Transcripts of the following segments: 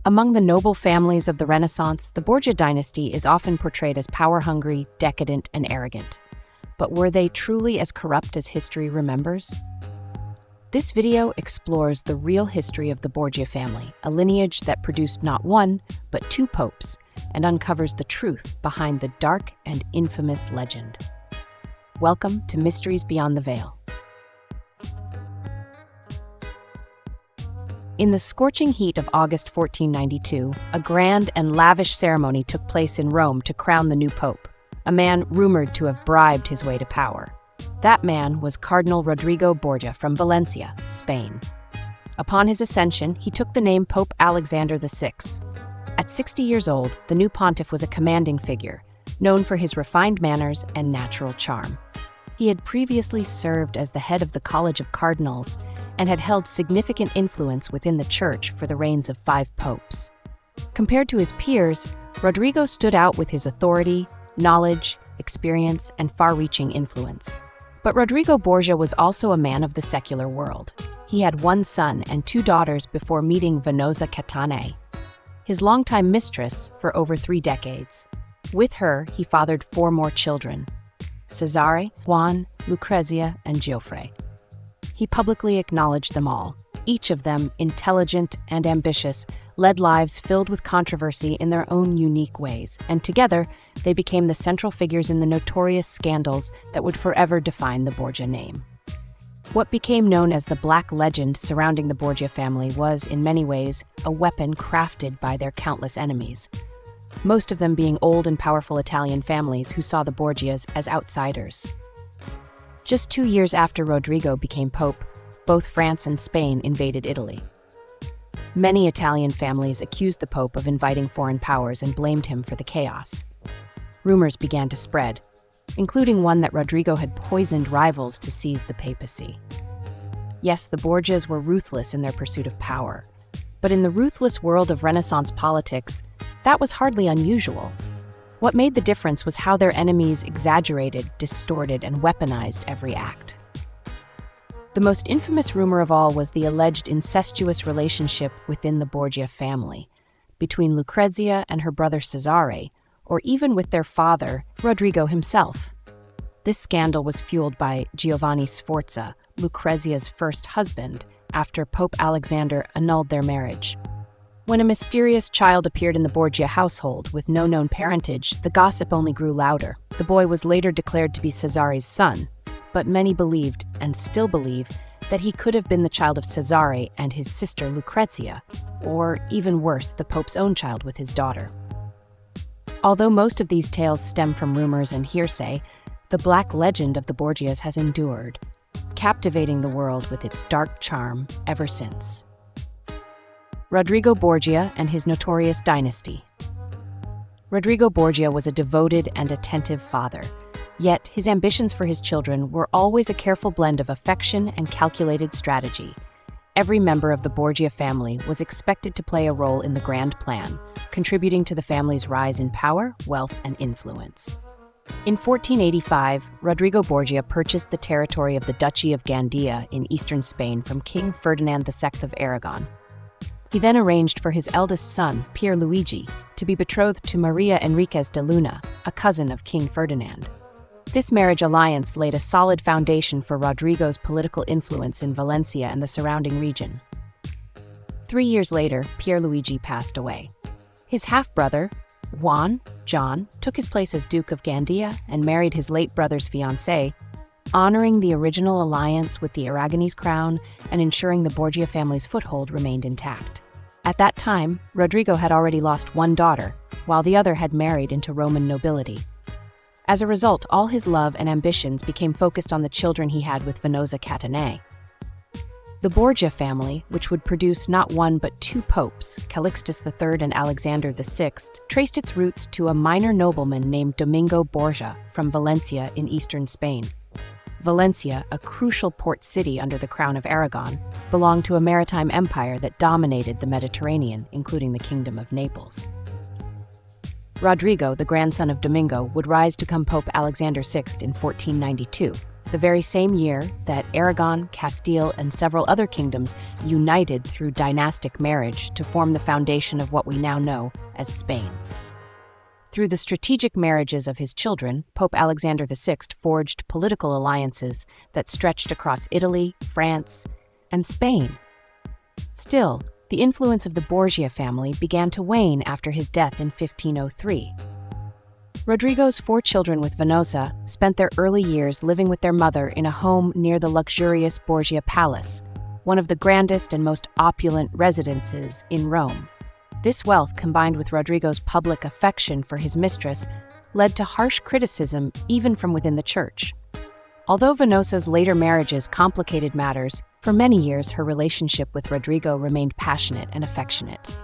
Among the noble families of the Renaissance, the Borgia dynasty is often portrayed as power-hungry, decadent, and arrogant. But were they truly as corrupt as history remembers? This video explores the real history of the Borgia family, a lineage that produced not one, but two popes, and uncovers the truth behind the dark and infamous legend. Welcome to Mysteries Beyond the Veil. In the scorching heat of August 1492, a grand and lavish ceremony took place in Rome to crown the new pope, a man rumored to have bribed his way to power. That man was Cardinal Rodrigo Borgia from Valencia, Spain. Upon his ascension, he took the name Pope Alexander VI. At 60 years old, the new pontiff was a commanding figure, known for his refined manners and natural charm. He had previously served as the head of the College of Cardinals and had held significant influence within the church for the reigns of 5 popes. Compared to his peers, Rodrigo stood out with his authority, knowledge, experience, and far-reaching influence. But Rodrigo Borgia was also a man of the secular world. He had 1 son and 2 daughters before meeting Venosa Catane, his longtime mistress for over 3 decades. With her, he fathered 4 more children: Cesare, Juan, Lucrezia, and Goffredo. He publicly acknowledged them all. Each of them, intelligent and ambitious, led lives filled with controversy in their own unique ways, and together, they became the central figures in the notorious scandals that would forever define the Borgia name. What became known as the Black Legend surrounding the Borgia family was, in many ways, a weapon crafted by their countless enemies, most of them being old and powerful Italian families who saw the Borgias as outsiders. Just 2 years after Rodrigo became pope, both France and Spain invaded Italy. Many Italian families accused the pope of inviting foreign powers and blamed him for the chaos. Rumors began to spread, including one that Rodrigo had poisoned rivals to seize the papacy. Yes, the Borgias were ruthless in their pursuit of power, but in the ruthless world of Renaissance politics, that was hardly unusual. What made the difference was how their enemies exaggerated, distorted, and weaponized every act. The most infamous rumor of all was the alleged incestuous relationship within the Borgia family, between Lucrezia and her brother Cesare, or even with their father, Rodrigo himself. This scandal was fueled by Giovanni Sforza, Lucrezia's first husband, after Pope Alexander annulled their marriage. When a mysterious child appeared in the Borgia household with no known parentage, the gossip only grew louder. The boy was later declared to be Cesare's son, but many believed, and still believe, that he could have been the child of Cesare and his sister Lucrezia, or even worse, the Pope's own child with his daughter. Although most of these tales stem from rumors and hearsay, the black legend of the Borgias has endured, captivating the world with its dark charm ever since. Rodrigo Borgia and his notorious dynasty. Rodrigo Borgia was a devoted and attentive father, yet his ambitions for his children were always a careful blend of affection and calculated strategy. Every member of the Borgia family was expected to play a role in the grand plan, contributing to the family's rise in power, wealth, and influence. In 1485, Rodrigo Borgia purchased the territory of the Duchy of Gandia in eastern Spain from King Ferdinand II of Aragon. He then arranged for his eldest son, Pier Luigi, to be betrothed to Maria Enriquez de Luna, a cousin of King Ferdinand. This marriage alliance laid a solid foundation for Rodrigo's political influence in Valencia and the surrounding region. 3 years later, Pier Luigi passed away. His half-brother, Juan, John, took his place as Duke of Gandia and married his late brother's fiancée, honoring the original alliance with the Aragonese crown and ensuring the Borgia family's foothold remained intact. At that time, Rodrigo had already lost 1 daughter, while the other had married into Roman nobility. As a result, all his love and ambitions became focused on the children he had with Venosa Catane. The Borgia family, which would produce not 1 but 2 popes, Calixtus III and Alexander VI, traced its roots to a minor nobleman named Domingo Borgia from Valencia in eastern Spain. Valencia, a crucial port city under the Crown of Aragon, belonged to a maritime empire that dominated the Mediterranean, including the Kingdom of Naples. Rodrigo, the grandson of Domingo, would rise to become Pope Alexander VI in 1492, the very same year that Aragon, Castile, and several other kingdoms united through dynastic marriage to form the foundation of what we now know as Spain. Through the strategic marriages of his children, Pope Alexander VI forged political alliances that stretched across Italy, France, and Spain. Still, the influence of the Borgia family began to wane after his death in 1503. Rodrigo's 4 children with Venosa spent their early years living with their mother in a home near the luxurious Borgia Palace, one of the grandest and most opulent residences in Rome. This wealth, combined with Rodrigo's public affection for his mistress, led to harsh criticism even from within the church. Although Venosa's later marriages complicated matters, for many years her relationship with Rodrigo remained passionate and affectionate.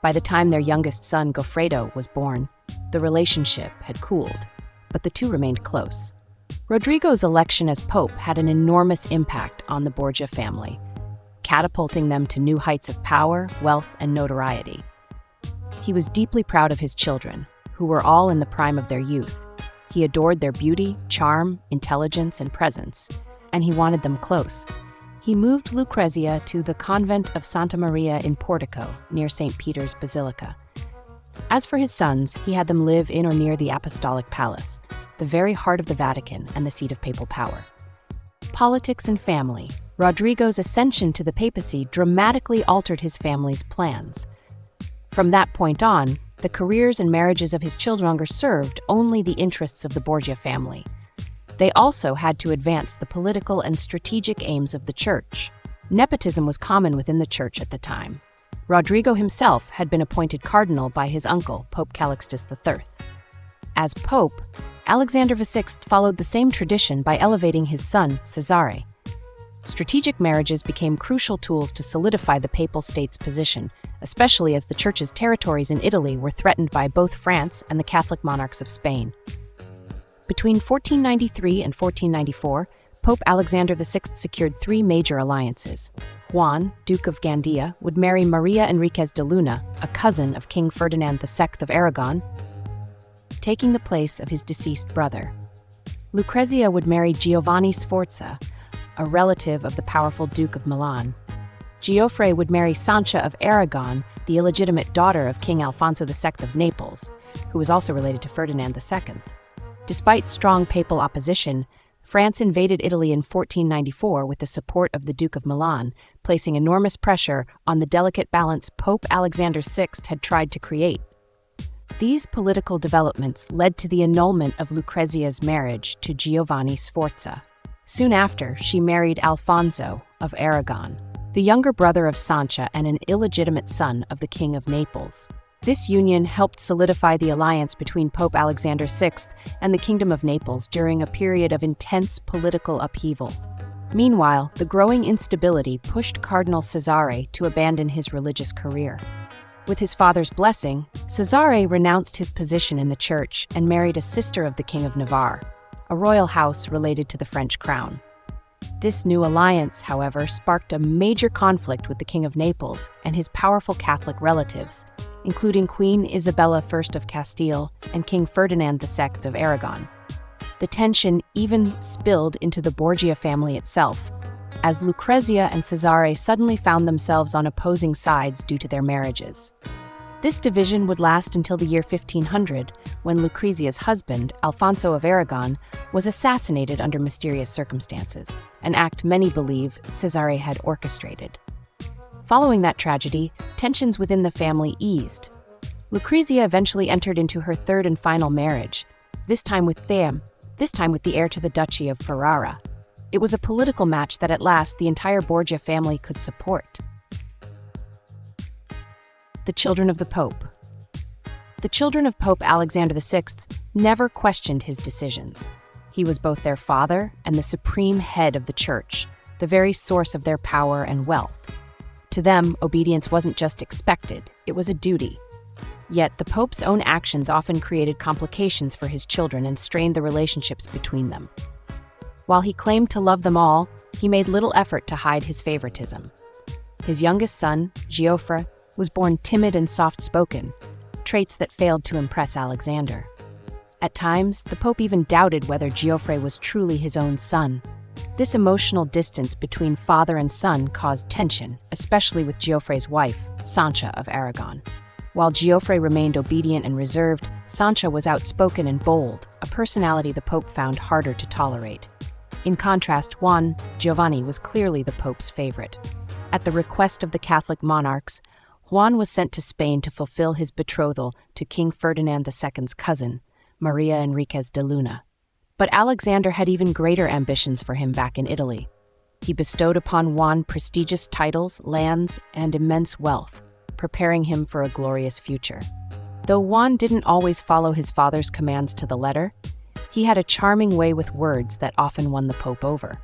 By the time their youngest son, Goffredo, was born, the relationship had cooled, but the two remained close. Rodrigo's election as pope had an enormous impact on the Borgia family, catapulting them to new heights of power, wealth, and notoriety. He was deeply proud of his children, who were all in the prime of their youth. He adored their beauty, charm, intelligence, and presence, and he wanted them close. He moved Lucrezia to the convent of Santa Maria in Portico, near St. Peter's Basilica. As for his sons, he had them live in or near the Apostolic Palace, the very heart of the Vatican and the seat of papal power. Politics and family. Rodrigo's ascension to the papacy dramatically altered his family's plans. From that point on, the careers and marriages of his children served only the interests of the Borgia family. They also had to advance the political and strategic aims of the church. Nepotism was common within the church at the time. Rodrigo himself had been appointed cardinal by his uncle, Pope Calixtus III. As pope, Alexander VI followed the same tradition by elevating his son, Cesare. Strategic marriages became crucial tools to solidify the papal state's position, especially as the church's territories in Italy were threatened by both France and the Catholic monarchs of Spain. Between 1493 and 1494, Pope Alexander VI secured 3 major alliances. Juan, Duke of Gandia, would marry Maria Enriquez de Luna, a cousin of King Ferdinand II of Aragon, taking the place of his deceased brother. Lucrezia would marry Giovanni Sforza, a relative of the powerful Duke of Milan. Goffredo would marry Sancha of Aragon, the illegitimate daughter of King Alfonso II of Naples, who was also related to Ferdinand II. Despite strong papal opposition, France invaded Italy in 1494 with the support of the Duke of Milan, placing enormous pressure on the delicate balance Pope Alexander VI had tried to create. These political developments led to the annulment of Lucrezia's marriage to Giovanni Sforza. Soon after, she married Alfonso of Aragon, the younger brother of Sancha and an illegitimate son of the King of Naples. This union helped solidify the alliance between Pope Alexander VI and the Kingdom of Naples during a period of intense political upheaval. Meanwhile, the growing instability pushed Cardinal Cesare to abandon his religious career. With his father's blessing, Cesare renounced his position in the church and married a sister of the King of Navarre, a royal house related to the French crown. This new alliance, however, sparked a major conflict with the King of Naples and his powerful Catholic relatives, including Queen Isabella I of Castile and King Ferdinand II of Aragon. The tension even spilled into the Borgia family itself, as Lucrezia and Cesare suddenly found themselves on opposing sides due to their marriages. This division would last until the year 1500, when Lucrezia's husband, Alfonso of Aragon, was assassinated under mysterious circumstances, an act many believe Cesare had orchestrated. Following that tragedy, tensions within the family eased. Lucrezia eventually entered into her third and final marriage, this time with the heir to the Duchy of Ferrara. It was a political match that at last the entire Borgia family could support. The children of the Pope. The children of Pope Alexander VI never questioned his decisions. He was both their father and the supreme head of the church, the very source of their power and wealth. To them, obedience wasn't just expected, it was a duty. Yet the Pope's own actions often created complications for his children and strained the relationships between them. While he claimed to love them all, he made little effort to hide his favoritism. His youngest son, Goffredo, was born timid and soft-spoken, traits that failed to impress Alexander. At times, the Pope even doubted whether Geoffrey was truly his own son. This emotional distance between father and son caused tension, especially with Geoffrey's wife, Sancha of Aragon. While Geoffrey remained obedient and reserved, Sancha was outspoken and bold, a personality the Pope found harder to tolerate. In contrast, Juan, Giovanni, was clearly the Pope's favorite. At the request of the Catholic monarchs, Juan was sent to Spain to fulfill his betrothal to King Ferdinand II's cousin, Maria Enriquez de Luna. But Alexander had even greater ambitions for him back in Italy. He bestowed upon Juan prestigious titles, lands, and immense wealth, preparing him for a glorious future. Though Juan didn't always follow his father's commands to the letter, he had a charming way with words that often won the Pope over.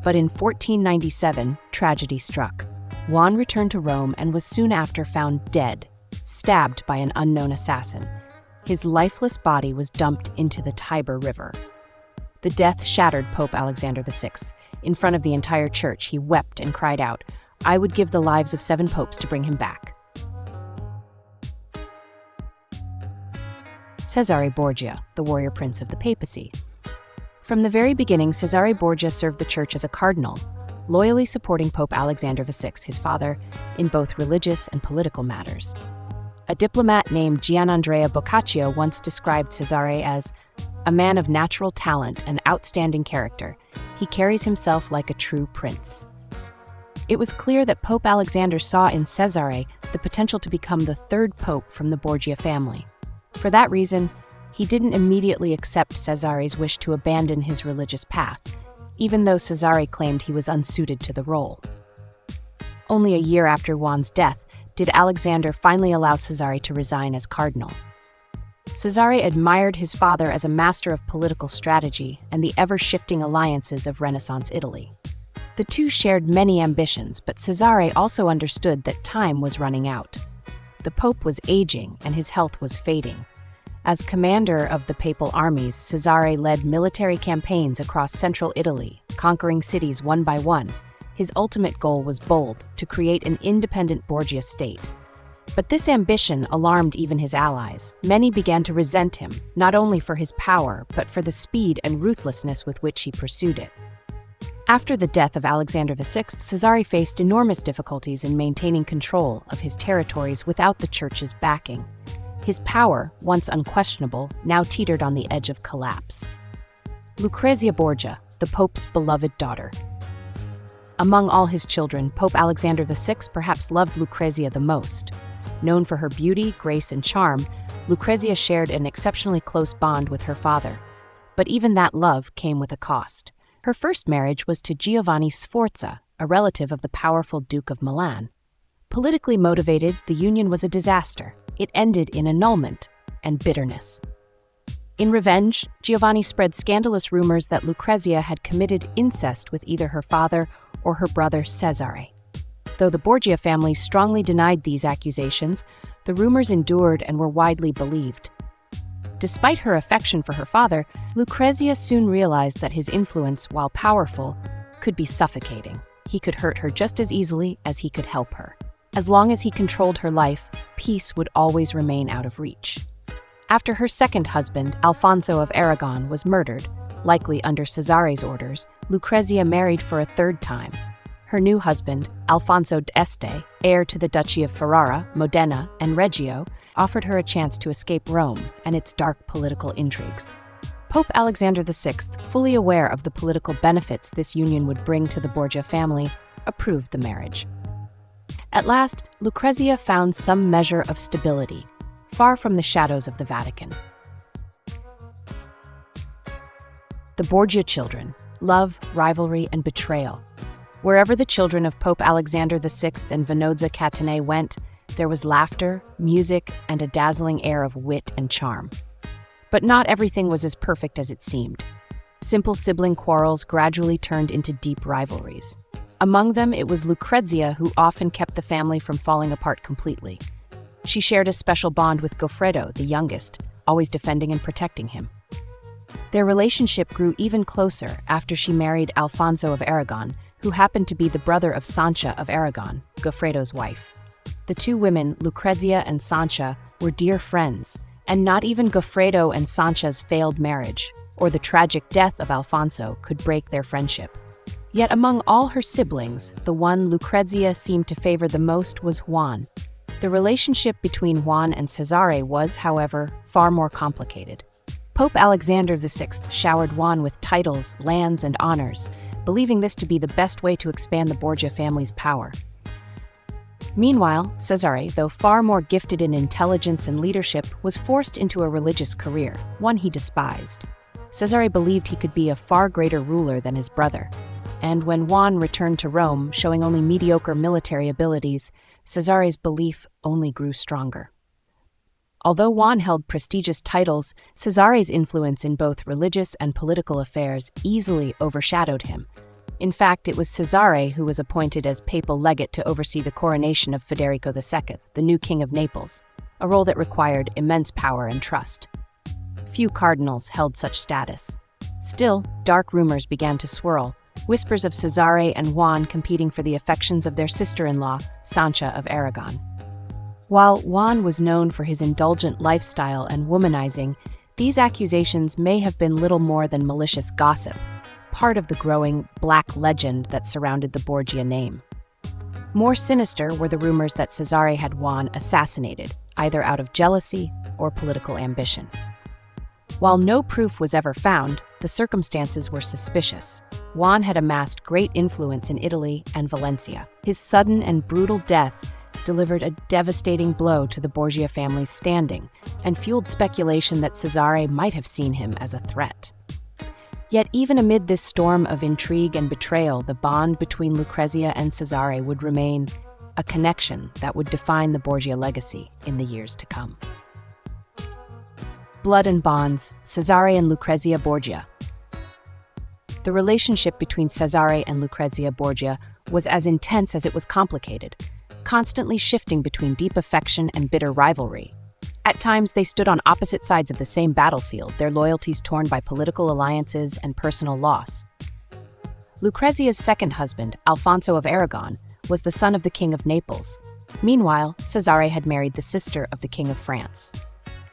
But in 1497, tragedy struck. Juan returned to Rome and was soon after found dead, stabbed by an unknown assassin. His lifeless body was dumped into the Tiber River. The death shattered Pope Alexander VI. In front of the entire church, he wept and cried out, "I would give the lives of 7 popes to bring him back." Cesare Borgia, the warrior prince of the papacy. From the very beginning, Cesare Borgia served the church as a cardinal, loyally supporting Pope Alexander VI, his father, in both religious and political matters. A diplomat named Gianandrea Boccaccio once described Cesare as a man of natural talent and outstanding character. He carries himself like a true prince. It was clear that Pope Alexander saw in Cesare the potential to become the 3rd pope from the Borgia family. For that reason, he didn't immediately accept Cesare's wish to abandon his religious path, even though Cesare claimed he was unsuited to the role. Only a year after Juan's death did Alexander finally allow Cesare to resign as cardinal. Cesare admired his father as a master of political strategy and the ever-shifting alliances of Renaissance Italy. The two shared many ambitions, but Cesare also understood that time was running out. The Pope was aging and his health was fading. As commander of the papal armies, Cesare led military campaigns across central Italy, conquering cities one by one. His ultimate goal was bold, to create an independent Borgia state. But this ambition alarmed even his allies. Many began to resent him, not only for his power, but for the speed and ruthlessness with which he pursued it. After the death of Alexander VI, Cesare faced enormous difficulties in maintaining control of his territories without the church's backing. His power, once unquestionable, now teetered on the edge of collapse. Lucrezia Borgia, the Pope's beloved daughter. Among all his children, Pope Alexander VI perhaps loved Lucrezia the most. Known for her beauty, grace, and charm, Lucrezia shared an exceptionally close bond with her father. But even that love came with a cost. Her first marriage was to Giovanni Sforza, a relative of the powerful Duke of Milan. Politically motivated, the union was a disaster. It ended in annulment and bitterness. In revenge, Giovanni spread scandalous rumors that Lucrezia had committed incest with either her father or her brother Cesare. Though the Borgia family strongly denied these accusations, the rumors endured and were widely believed. Despite her affection for her father, Lucrezia soon realized that his influence, while powerful, could be suffocating. He could hurt her just as easily as he could help her. As long as he controlled her life, peace would always remain out of reach. After her second husband, Alfonso of Aragon, was murdered, likely under Cesare's orders, Lucrezia married for a 3rd time. Her new husband, Alfonso d'Este, heir to the Duchy of Ferrara, Modena, and Reggio, offered her a chance to escape Rome and its dark political intrigues. Pope Alexander VI, fully aware of the political benefits this union would bring to the Borgia family, approved the marriage. At last, Lucrezia found some measure of stability, far from the shadows of the Vatican. The Borgia children: love, rivalry, and betrayal. Wherever the children of Pope Alexander VI and Venozia Catanei went, there was laughter, music, and a dazzling air of wit and charm. But not everything was as perfect as it seemed. Simple sibling quarrels gradually turned into deep rivalries. Among them, it was Lucrezia who often kept the family from falling apart completely. She shared a special bond with Goffredo, the youngest, always defending and protecting him. Their relationship grew even closer after she married Alfonso of Aragon, who happened to be the brother of Sancha of Aragon, Goffredo's wife. The two women, Lucrezia and Sancha, were dear friends, And not even Goffredo and Sancha's failed marriage, or the tragic death of Alfonso, could break their friendship. Yet among all her siblings, the one Lucrezia seemed to favor the most was Juan. The relationship between Juan and Cesare was, however, far more complicated. Pope Alexander VI showered Juan with titles, lands, and honors, believing this to be the best way to expand the Borgia family's power. Meanwhile, Cesare, though far more gifted in intelligence and leadership, was forced into a religious career, one he despised. Cesare believed he could be a far greater ruler than his brother. And when Juan returned to Rome, showing only mediocre military abilities, Cesare's belief only grew stronger. Although Juan held prestigious titles, Cesare's influence in both religious and political affairs easily overshadowed him. In fact, it was Cesare who was appointed as papal legate to oversee the coronation of Federico II, the new king of Naples, a role that required immense power and trust. Few cardinals held such status. Still, dark rumors began to swirl, whispers of Cesare and Juan competing for the affections of their sister-in-law, Sancha of Aragon. While Juan was known for his indulgent lifestyle and womanizing, these accusations may have been little more than malicious gossip, part of the growing black legend that surrounded the Borgia name. More sinister were the rumors that Cesare had Juan assassinated, either out of jealousy or political ambition. While no proof was ever found, the circumstances were suspicious. Juan had amassed great influence in Italy and Valencia. His sudden and brutal death delivered a devastating blow to the Borgia family's standing and fueled speculation that Cesare might have seen him as a threat. Yet even amid this storm of intrigue and betrayal, the bond between Lucrezia and Cesare would remain a connection that would define the Borgia legacy in the years to come. Blood and bonds, Cesare and Lucrezia Borgia. The relationship between Cesare and Lucrezia Borgia was as intense as it was complicated, constantly shifting between deep affection and bitter rivalry. At times, they stood on opposite sides of the same battlefield, their loyalties torn by political alliances and personal loss. Lucrezia's second husband, Alfonso of Aragon, was the son of the King of Naples. Meanwhile, Cesare had married the sister of the King of France.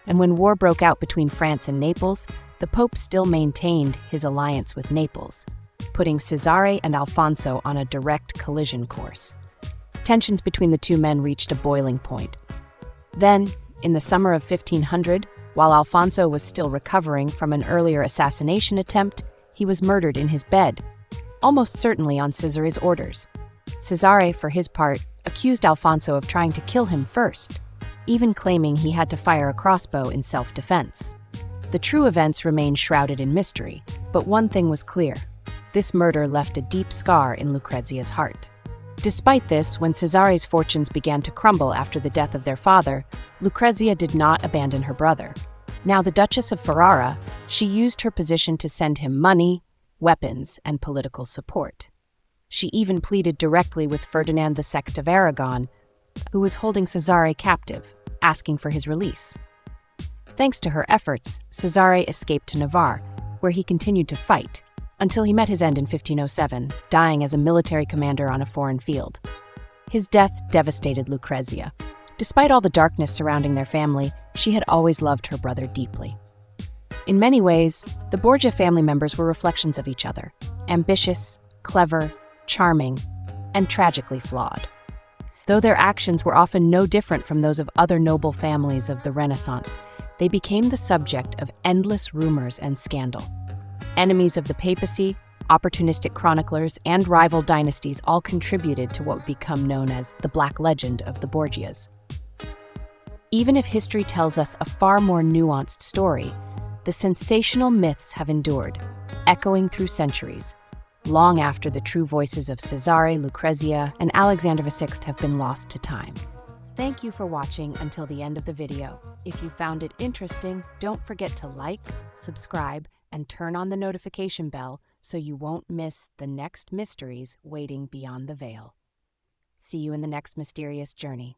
And when war broke out between France and Naples, the Pope still maintained his alliance with Naples, putting Cesare and Alfonso on a direct collision course. Tensions between the two men reached a boiling point. Then, in the summer of 1500, while Alfonso was still recovering from an earlier assassination attempt, he was murdered in his bed, almost certainly on Cesare's orders. Cesare, for his part, accused Alfonso of trying to kill him first, even claiming he had to fire a crossbow in self-defense. The true events remained shrouded in mystery, but one thing was clear: this murder left a deep scar in Lucrezia's heart. Despite this, when Cesare's fortunes began to crumble after the death of their father, Lucrezia did not abandon her brother. Now the Duchess of Ferrara, she used her position to send him money, weapons, and political support. She even pleaded directly with Ferdinand II of Aragon, who was holding Cesare captive, asking for his release. Thanks to her efforts, Cesare escaped to Navarre, where he continued to fight, until he met his end in 1507, dying as a military commander on a foreign field. His death devastated Lucrezia. Despite all the darkness surrounding their family, she had always loved her brother deeply. In many ways, the Borgia family members were reflections of each other: ambitious, clever, charming, and tragically flawed. Though their actions were often no different from those of other noble families of the Renaissance, they became the subject of endless rumors and scandal. Enemies of the papacy, opportunistic chroniclers, and rival dynasties all contributed to what would become known as the Black Legend of the Borgias. Even if history tells us a far more nuanced story, the sensational myths have endured, echoing through centuries, long after the true voices of Cesare, Lucrezia, and Alexander VI have been lost to time. Thank you for watching until the end of the video. If you found it interesting, don't forget to like, subscribe, and turn on the notification bell so you won't miss the next mysteries waiting beyond the veil. See you in the next mysterious journey.